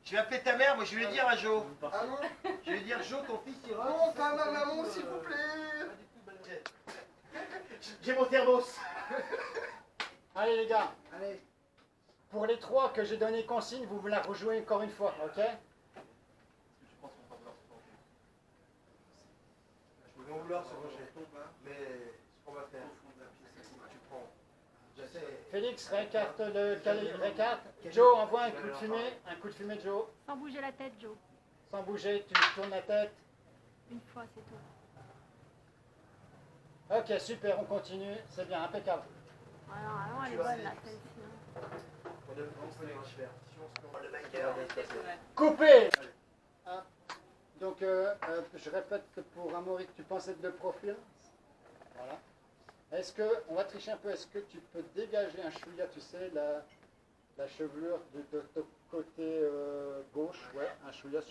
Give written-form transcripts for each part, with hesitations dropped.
Je vais appeler ta mère, moi je vais lui dire à Jo. Ah non? Je vais lui dire Jo, ton fils ira. Non, pas ma maman, s'il vous plaît. J'ai mon thermos. Allez les gars, Allez. pour les trois que j'ai donné consigne, vous la rejouez encore une fois, ok? Ils vont vouloir se ranger. Mais ce qu'on va faire, tu prends. Je sais. Félix, récarte le récarte. Joe, envoie un coup de fumée Joe. Sans bouger la tête, Joe. Sans bouger, tu tournes la tête. Une fois, c'est tout. Ok, super, on continue, c'est bien, impeccable. Alors, elle est bonne là, celle-ci. On peut les faire. Si on se prend le banger. Coupé. Ah. Donc, je répète pour Amaury, tu penses être de profil. Voilà. Est-ce que, on va tricher un peu, est-ce que tu peux dégager un chouïa, tu sais, la chevelure de ton côté gauche, ouais, un chouïa,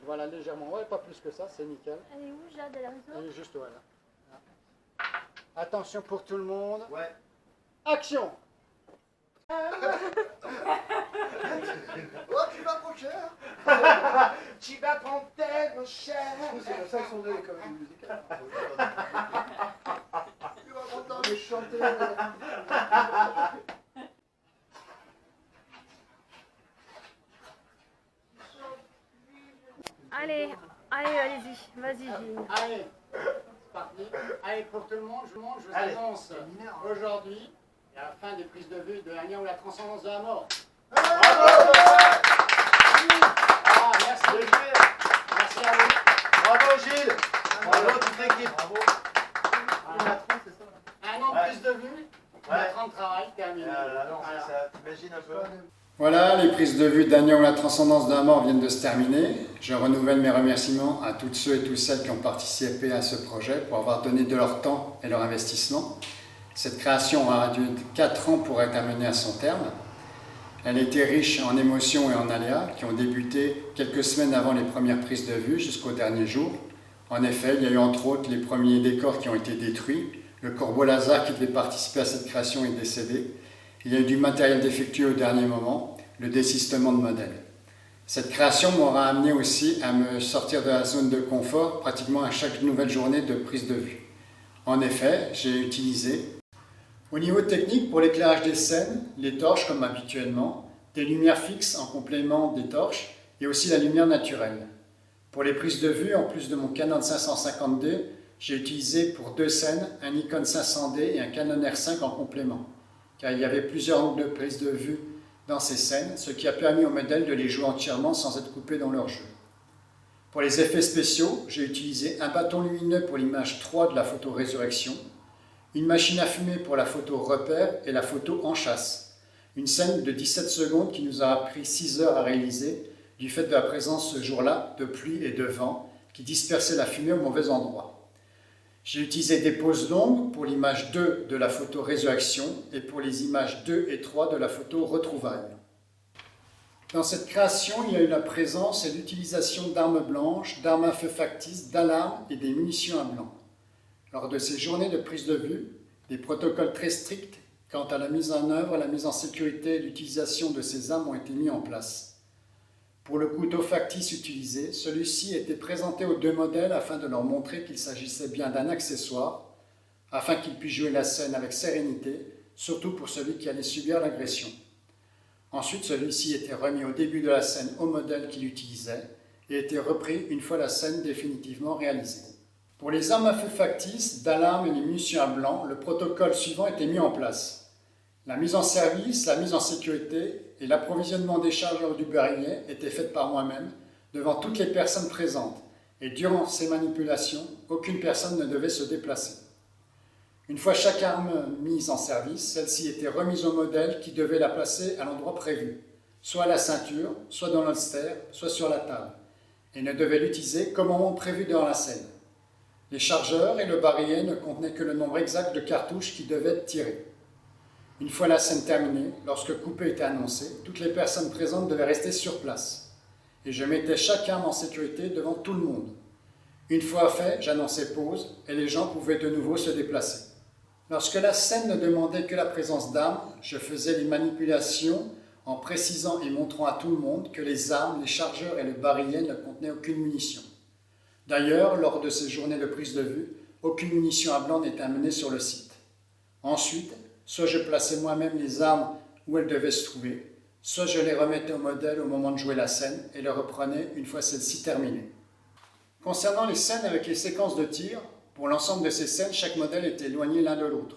voilà, légèrement, ouais, pas plus que ça, c'est nickel. Elle est où, Jade? Elle est Elle est juste voilà. Attention pour tout le monde. Ouais. Action! Oh, tu vas trop cher. Tu vas prendre tellement cher. C'est comme ça qu'ils sont deux les comédies musicales. Tu vas prendre dans les chanter. Allez, allez-y. Vas-y, Gilles. Allez, c'est parti. Allez, pour tout le monde, je vous Allez. annonce aujourd'hui, à la fin des prises de vue de Ania ou la transcendance de la mort. Bravo. Ah, merci. Bien joué. Merci à vous. Bravo Gilles. Bravo toute l'équipe. Bravo. Un an de prise de vue, 4 ans de travail, terminé. Non, Voilà. ça, t'imagines un peu. Voilà, les prises de vue d'Ania ou la transcendance de la mort viennent de se terminer. Je renouvelle mes remerciements à toutes ceux et toutes celles qui ont participé à ce projet pour avoir donné de leur temps et leur investissement. Cette création aura duré 4 ans pour être amenée à son terme. Elle était riche en émotions et en aléas qui ont débuté quelques semaines avant les premières prises de vue jusqu'au dernier jour. En effet, il y a eu entre autres les premiers décors qui ont été détruits. Le corbeau Lazare qui devait participer à cette création est décédé. Il y a eu du matériel défectueux au dernier moment, le désistement de modèles. Cette création m'aura amené aussi à me sortir de la zone de confort pratiquement à chaque nouvelle journée de prise de vue. En effet, j'ai utilisé, au niveau technique, pour l'éclairage des scènes, les torches comme habituellement, des lumières fixes en complément des torches et aussi la lumière naturelle. Pour les prises de vue, en plus de mon Canon 550D, j'ai utilisé pour 2 scènes un Nikon 500D et un Canon R5 en complément, car il y avait plusieurs angles de prise de vue dans ces scènes, ce qui a permis aux modèles de les jouer entièrement sans être coupés dans leur jeu. Pour les effets spéciaux, j'ai utilisé un bâton lumineux pour l'image 3 de la photo Résurrection, une machine à fumer pour la photo Repère et la photo En chasse, une scène de 17 secondes qui nous a pris 6 heures à réaliser du fait de la présence ce jour-là de pluie et de vent qui dispersaient la fumée au mauvais endroit. J'ai utilisé des poses longues pour l'image 2 de la photo Résurrection et pour les images 2 et 3 de la photo Retrouvailles. Dans cette création, il y a eu la présence et l'utilisation d'armes blanches, d'armes à feu factices, d'alarmes et des munitions à blanc. Lors de ces journées de prise de vue, des protocoles très stricts quant à la mise en œuvre, la mise en sécurité et l'utilisation de ces armes ont été mis en place. Pour le couteau factice utilisé, celui-ci était présenté aux 2 modèles afin de leur montrer qu'il s'agissait bien d'un accessoire, afin qu'ils puissent jouer la scène avec sérénité, surtout pour celui qui allait subir l'agression. Ensuite, celui-ci était remis au début de la scène au modèle qu'il utilisait et était repris une fois la scène définitivement réalisée. Pour les armes à feu factices, d'alarme et les munitions à blanc, le protocole suivant était mis en place. La mise en service, la mise en sécurité et l'approvisionnement des chargeurs du barillet étaient faites par moi-même devant toutes les personnes présentes et durant ces manipulations, aucune personne ne devait se déplacer. Une fois chaque arme mise en service, celle-ci était remise au modèle qui devait la placer à l'endroit prévu, soit à la ceinture, soit dans l'holster, soit sur la table, et ne devait l'utiliser qu'au moment prévu dans la scène. Les chargeurs et le barillet ne contenaient que le nombre exact de cartouches qui devaient être tirées. Une fois la scène terminée, lorsque coupé était annoncé, toutes les personnes présentes devaient rester sur place. Et je mettais chaque arme en sécurité devant tout le monde. Une fois fait, j'annonçais pause et les gens pouvaient de nouveau se déplacer. Lorsque la scène ne demandait que la présence d'armes, je faisais les manipulations en précisant et montrant à tout le monde que les armes, les chargeurs et le barillet ne contenaient aucune munition. D'ailleurs, lors de ces journées de prise de vue, aucune munition à blanc n'était amenée sur le site. Ensuite, soit je plaçais moi-même les armes où elles devaient se trouver, soit je les remettais au modèle au moment de jouer la scène et les reprenais une fois celle-ci terminée. Concernant les scènes avec les séquences de tir, pour l'ensemble de ces scènes, chaque modèle était éloigné l'un de l'autre.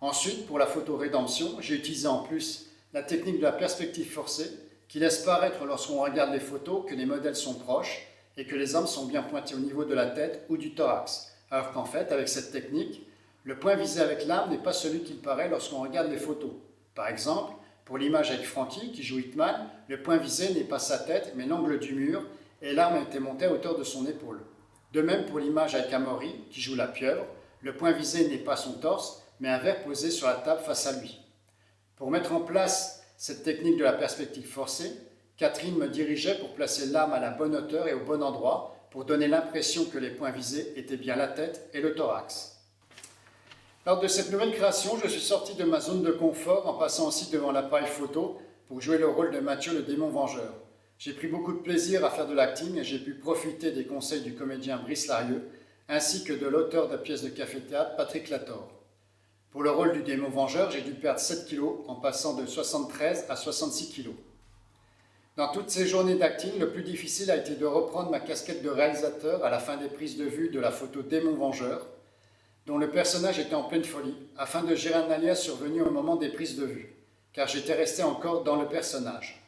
Ensuite, pour la photo rédemption, j'ai utilisé en plus la technique de la perspective forcée qui laisse paraître lorsqu'on regarde les photos que les modèles sont proches et que les hommes sont bien pointés au niveau de la tête ou du thorax. Alors qu'en fait, avec cette technique, le point visé avec l'arme n'est pas celui qu'il paraît lorsqu'on regarde les photos. Par exemple, pour l'image avec Frankie qui joue Hitman, le point visé n'est pas sa tête mais l'angle du mur et l'arme était montée à hauteur de son épaule. De même pour l'image avec Amaury qui joue la pieuvre, le point visé n'est pas son torse mais un verre posé sur la table face à lui. Pour mettre en place cette technique de la perspective forcée, Catherine me dirigeait pour placer l'arme à la bonne hauteur et au bon endroit pour donner l'impression que les points visés étaient bien la tête et le thorax. Lors de cette nouvelle création, je suis sorti de ma zone de confort en passant aussi devant l'appareil photo pour jouer le rôle de Mathieu le démon vengeur. J'ai pris beaucoup de plaisir à faire de l'acting et j'ai pu profiter des conseils du comédien Brice Larieux ainsi que de l'auteur de la pièce de café-théâtre Patrick Lator. Pour le rôle du démon vengeur, j'ai dû perdre 7 kg en passant de 73 à 66 kg. Dans toutes ces journées d'acting, le plus difficile a été de reprendre ma casquette de réalisateur à la fin des prises de vue de la photo Démon Vengeur, dont le personnage était en pleine folie, afin de gérer un alias survenu au moment des prises de vue, car j'étais resté encore dans le personnage.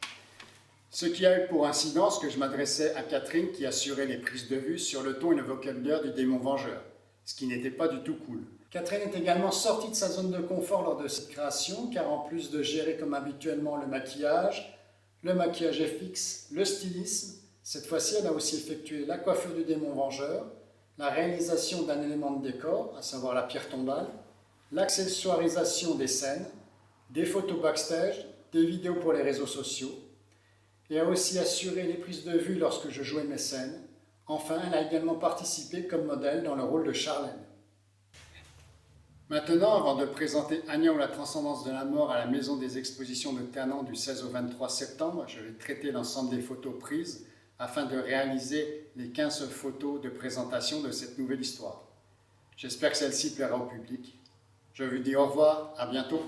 Ce qui a eu pour incidence que je m'adressais à Catherine qui assurait les prises de vue sur le ton et le vocabulaire du démon vengeur, ce qui n'était pas du tout cool. Catherine est également sortie de sa zone de confort lors de cette création, car en plus de gérer comme habituellement le maquillage FX, le stylisme, cette fois-ci elle a aussi effectué la coiffure du démon vengeur, la réalisation d'un élément de décor, à savoir la pierre tombale, l'accessoirisation des scènes, des photos backstage, des vidéos pour les réseaux sociaux, et a aussi assuré les prises de vue lorsque je jouais mes scènes. Enfin, elle a également participé comme modèle dans le rôle de Charlène. Maintenant, avant de présenter Anya ou la transcendance de la mort à la Maison des Expositions de Ternant du 16 au 23 septembre, je vais traiter l'ensemble des photos prises afin de réaliser les 15 photos de présentation de cette nouvelle histoire. J'espère que celle-ci plaira au public. Je vous dis au revoir, à bientôt.